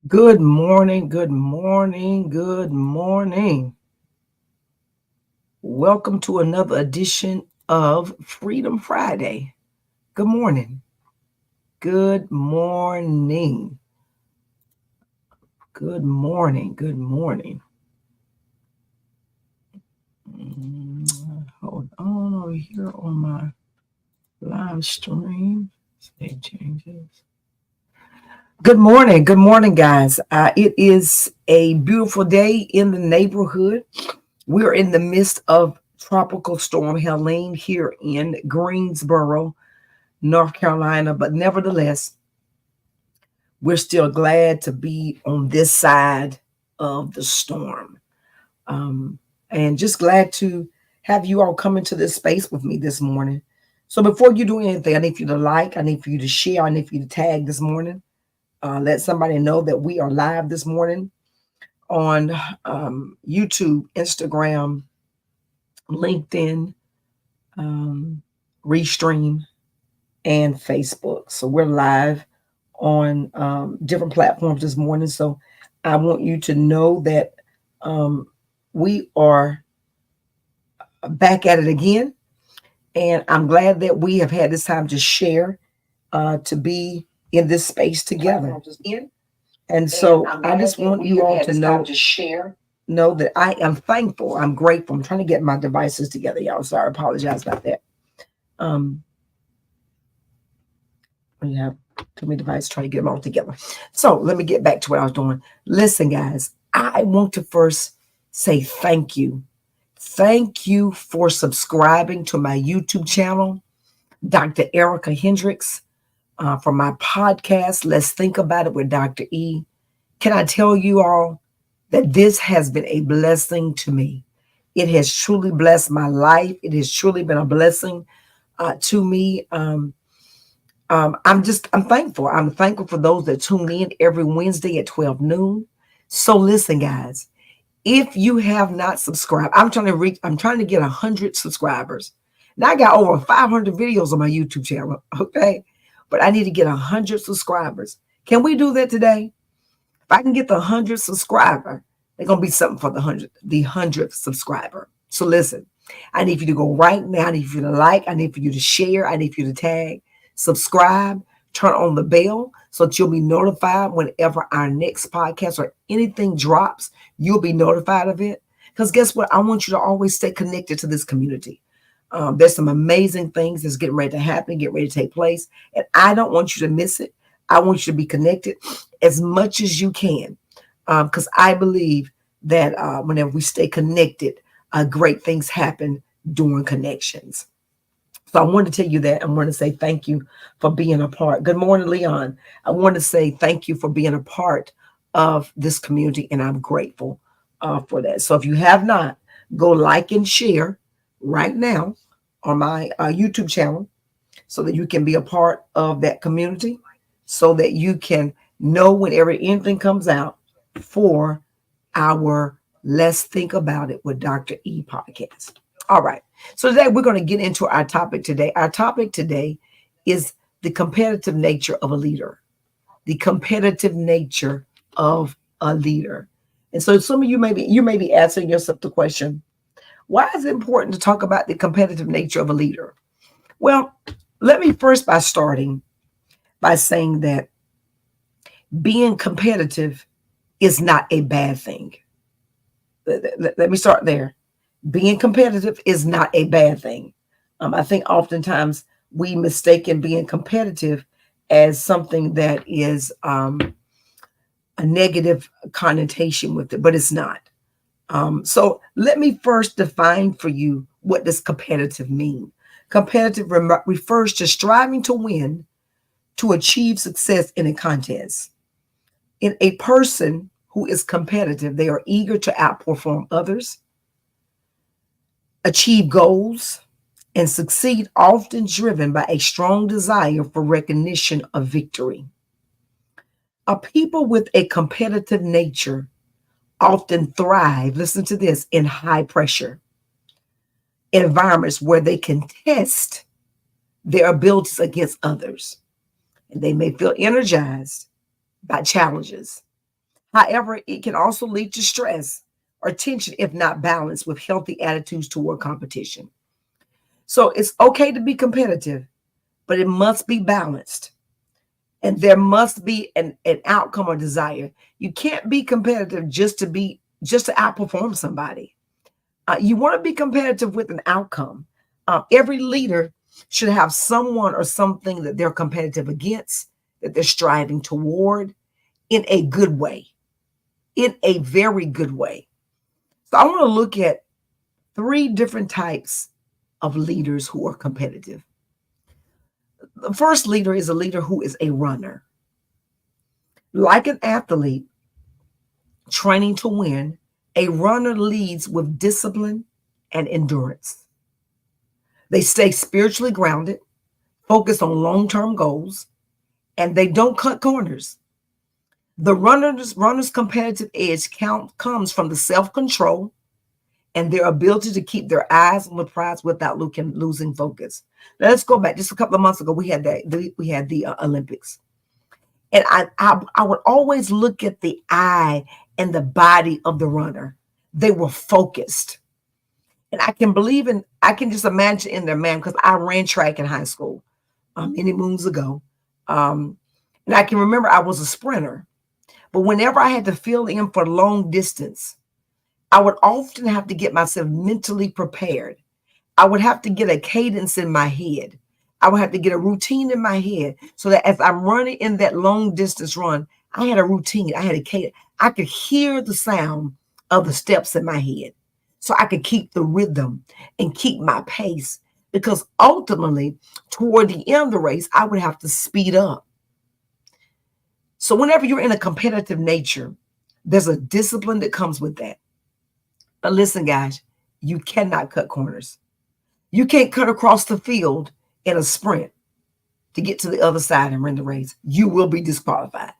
Good morning, good morning, good morning. Welcome to another edition of Freedom Friday. Good morning. Good morning. Good morning. Good morning. Hold on over here on my live stream. Save changes. Good morning. Good morning, guys. It is a beautiful day in the neighborhood. We're in the midst of Tropical Storm Helene here in Greensboro, North Carolina, but nevertheless, we're still glad to be on this side of the storm. And just glad to have you all come into this space with me this morning. So before you do anything, I need for you to like, I need for you to share, I need for you to tag this morning. Let somebody know that we are live this morning on YouTube, Instagram, LinkedIn, Restream, and Facebook. So we're live on different platforms this morning. So I want you to know that we are back at it again. And I'm glad that we have had this time to share, to be in this space together. And so I just want you all to know that I am thankful. I'm grateful. I'm trying to get my devices together, y'all. Sorry, I apologize about that. Um, we have too many devices trying to get them all together. So let me get back to what I was doing. Listen, guys, I want to first say thank you. Thank you for subscribing to my YouTube channel, Dr. Erica Hendricks, for my podcast, Let's Think About It with Dr. E. Can I tell you all that this has been a blessing to me? It has truly blessed my life. It has truly been a blessing to me. I'm thankful. I'm thankful for those that tune in every Wednesday at 12 noon. So listen, guys, if you have not subscribed, I'm trying to get 100 subscribers. Now I got over 500 videos on my YouTube channel. Okay. But I need to get 100 subscribers. Can we do that today? If I can get the 100 subscriber, they're going to be something for the 100th subscriber. So listen, I need for you to go right now. I need for you to like. I need for you to share. I need for you to tag, subscribe, turn on the bell so that you'll be notified whenever our next podcast or anything drops. You'll be notified of it. Because guess what? I want you to always stay connected to this community. There's some amazing things that's getting ready to happen, get ready to take place. And I don't want you to miss it. I want you to be connected as much as you can. Because I believe that whenever we stay connected, great things happen during connections. So I want to tell you that. I want to say thank you for being a part. Good morning, Leon. I want to say thank you for being a part of this community, and I'm grateful for that. So if you have not, go like and share right now on my YouTube channel so that you can be a part of that community, so that you can know whenever anything comes out for our Let's Think About It with Dr. E podcast. All right. So today we're going to get into our topic today. Our topic today is the competitive nature of a leader. The competitive nature of a leader. And so some of you may be asking yourself the question, why is it important to talk about the competitive nature of a leader? Well, let me first by starting by saying that being competitive is not a bad thing. Let me start there. Being competitive is not a bad thing. I think oftentimes we mistaken being competitive as something that is a negative connotation with it, but it's not. So let me first define for you what does competitive mean. Competitive refers to striving to win, to achieve success in a contest. In a person who is competitive, they are eager to outperform others, achieve goals, and succeed, often driven by a strong desire for recognition of victory. A people with a competitive nature often thrive, listen to this, in high pressure environments where they can test their abilities against others. And they may feel energized by challenges. However, it can also lead to stress or tension if not balanced with healthy attitudes toward competition. So it's okay to be competitive, but it must be balanced. And there must be an outcome or desire. You can't be competitive just to outperform somebody. You want to be competitive with an outcome. Every leader should have someone or something that they're competitive against, that they're striving toward in a good way, in a very good way. So I want to look at three different types of leaders who are competitive. The first leader is a leader who is a runner. Like an athlete training to win, a runner leads with discipline and endurance. They stay spiritually grounded, focus on long-term goals, and they don't cut corners. The runner's competitive edge comes from the self-control and their ability to keep their eyes on the prize without losing focus. Now let's go back. Just a couple of months ago, we had the Olympics, and I would always look at the eye and the body of the runner. They were focused, and I can just imagine in their man because I ran track in high school many moons ago, and I can remember I was a sprinter. But whenever I had to fill in for long distance, I would often have to get myself mentally prepared. I would have to get a cadence in my head. I would have to get a routine in my head so that as I'm running in that long distance run, I had a routine. I had a cadence. I could hear the sound of the steps in my head so I could keep the rhythm and keep my pace because ultimately toward the end of the race, I would have to speed up. So whenever you're in a competitive nature, there's a discipline that comes with that. But listen, guys, you cannot cut corners. You can't cut across the field in a sprint to get to the other side and win the race. You will be disqualified.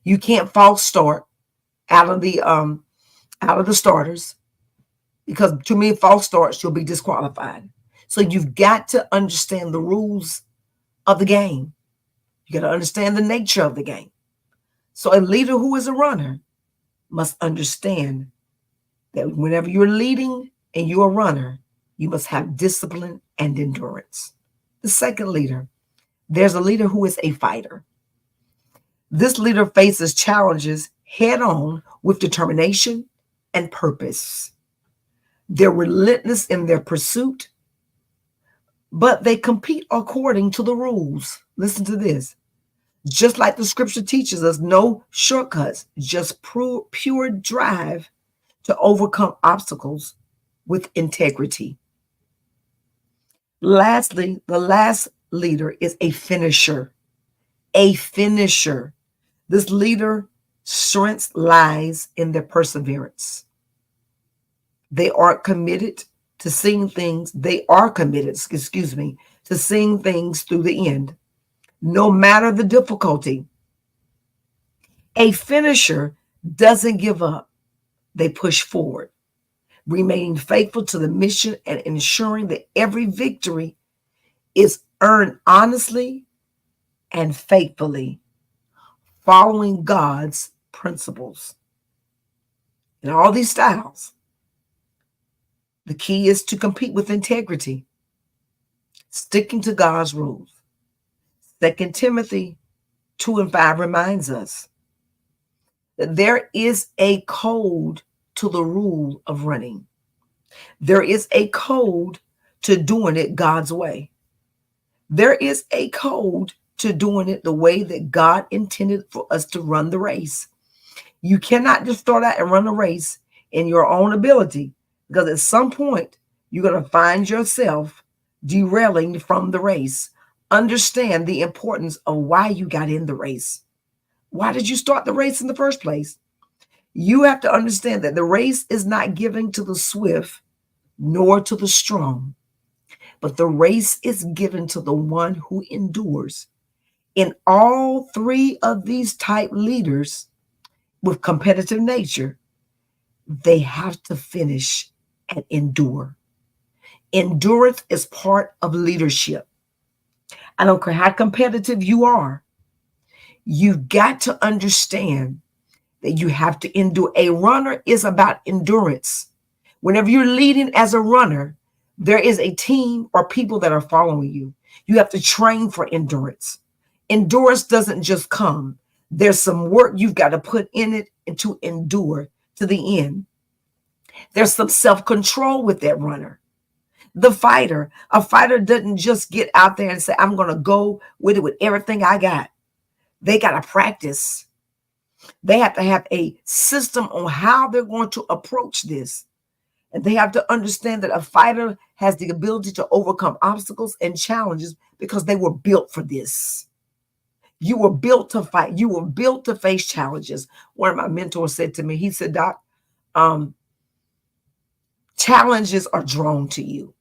You can't false start out of the starters because too many false starts, you'll be disqualified. So you've got to understand the rules of the game. You got to understand the nature of the game. So a leader who is a runner must understand that whenever you're leading and you're a runner, you must have discipline and endurance. The second leader, there's a leader who is a fighter. This leader faces challenges head on with determination and purpose. They're relentless in their pursuit, but they compete according to the rules. Listen to this. Just like the scripture teaches us, no shortcuts, just pure drive to overcome obstacles with integrity. Lastly, the last leader is a finisher. A finisher. This leader strength lies in their perseverance. They are committed to seeing things. They are committed, to seeing things through the end, no matter the difficulty. A finisher doesn't give up. They push forward, remaining faithful to the mission and ensuring that every victory is earned honestly and faithfully, following God's principles. In all these styles, the key is to compete with integrity, sticking to God's rules. 2 Timothy 2:5 reminds us that there is a code to the rule of running. There is a code to doing it God's way. There is a code to doing it the way that God intended for us to run the race. You cannot just start out and run a race in your own ability, because at some point you're going to find yourself derailing from the race. Understand the importance of why you got in the race. Why did you start the race in the first place? You have to understand that the race is not given to the swift nor to the strong, but the race is given to the one who endures. In all three of these type leaders with competitive nature, they have to finish and endure. Endurance is part of leadership. I don't care how competitive you are. You've got to understand that you have to endure. A runner is about endurance. Whenever you're leading as a runner, there is a team or people that are following you. You have to train for endurance. Endurance doesn't just come. There's some work you've got to put in it and to endure to the end. There's some self-control with that runner. A fighter doesn't just get out there and say, I'm going to go with it with everything I got. They got to practice. They have to have a system on how they're going to approach this. And they have to understand that a fighter has the ability to overcome obstacles and challenges because they were built for this. You were built to fight. You were built to face challenges. One of my mentors said to me, he said, Doc, challenges are drawn to you.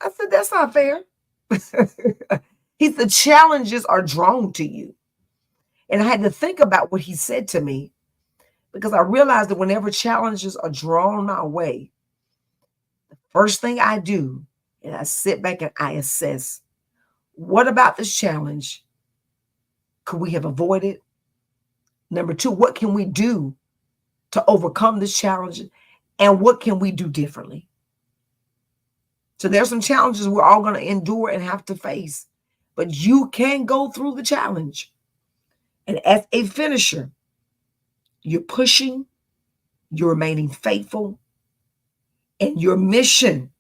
I said, that's not fair. He said, challenges are drawn to you. And I had to think about what he said to me, because I realized that whenever challenges are drawn my way, the first thing I do is I sit back and I assess, what about this challenge could we have avoided? Number two, what can we do to overcome this challenge? And what can we do differently? So there's some challenges we're all going to endure and have to face, but you can go through the challenge. And as a finisher, you're pushing, you're remaining faithful, and your mission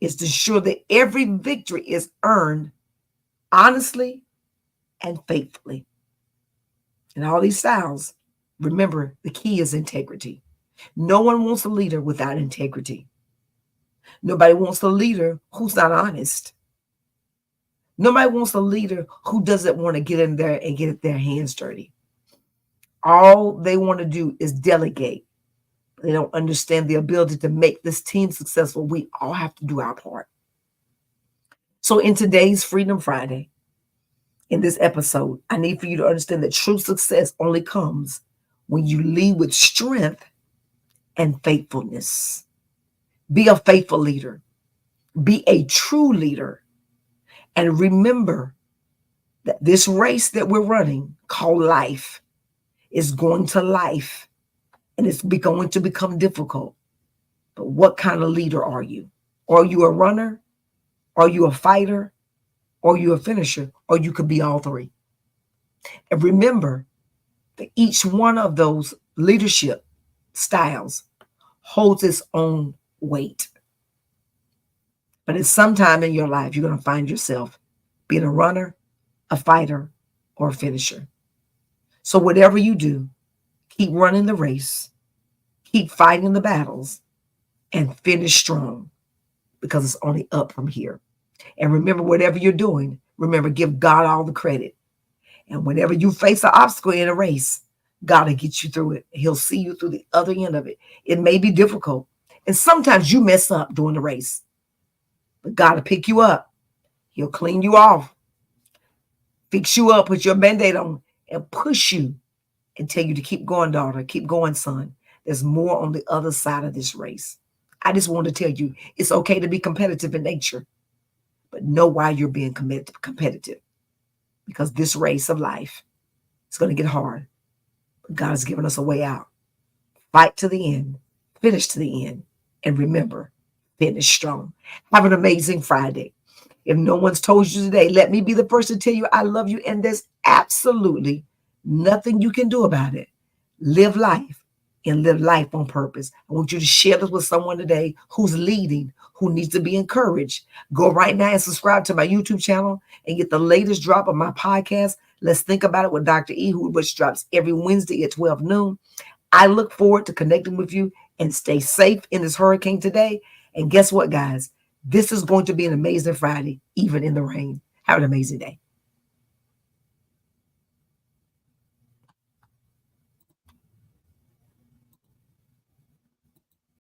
is to ensure that every victory is earned honestly and faithfully. In all these styles, remember, the key is integrity. No one wants a leader without integrity. Nobody wants a leader who's not honest. Nobody wants a leader who doesn't want to get in there and get their hands dirty. All they want to do is delegate. They don't understand the ability to make this team successful. We all have to do our part. So in today's Freedom Friday, in this episode, I need for you to understand that true success only comes when you lead with strength and faithfulness. Be a faithful leader. Be a true leader. And remember that this race that we're running called life is going to life, and it's going to become difficult. But what kind of leader are you? Are you a runner? Are you a fighter? Are you a finisher? Or you could be all three. And remember that each one of those leadership styles holds its own weight. But at some time in your life, you're going to find yourself being a runner, a fighter, or a finisher. So whatever you do, keep running the race, keep fighting the battles, and finish strong, because it's only up from here. And remember, whatever you're doing, remember, give God all the credit. And whenever you face an obstacle in a race, God will get you through it. He'll see you through the other end of it. It may be difficult. And sometimes you mess up during the race. But God will pick you up. He'll clean you off, fix you up, put your Band-Aid on, and push you and tell you to keep going, daughter. Keep going, son. There's more on the other side of this race. I just want to tell you, it's okay to be competitive in nature, but know why you're being competitive. Because this race of life is going to get hard. But God has given us a way out. Fight to the end. Finish to the end. And remember, finish strong. Have an amazing Friday. If no one's told you today, let me be the first to tell you I love you. And there's absolutely nothing you can do about it. Live life and live life on purpose. I want you to share this with someone today who's leading, who needs to be encouraged. Go right now and subscribe to my YouTube channel and get the latest drop of my podcast. Let's Think About It with Dr. E, which drops every Wednesday at 12 noon. I look forward to connecting with you, and stay safe in this hurricane today. And guess what, guys? This is going to be an amazing Friday, even in the rain. Have an amazing day.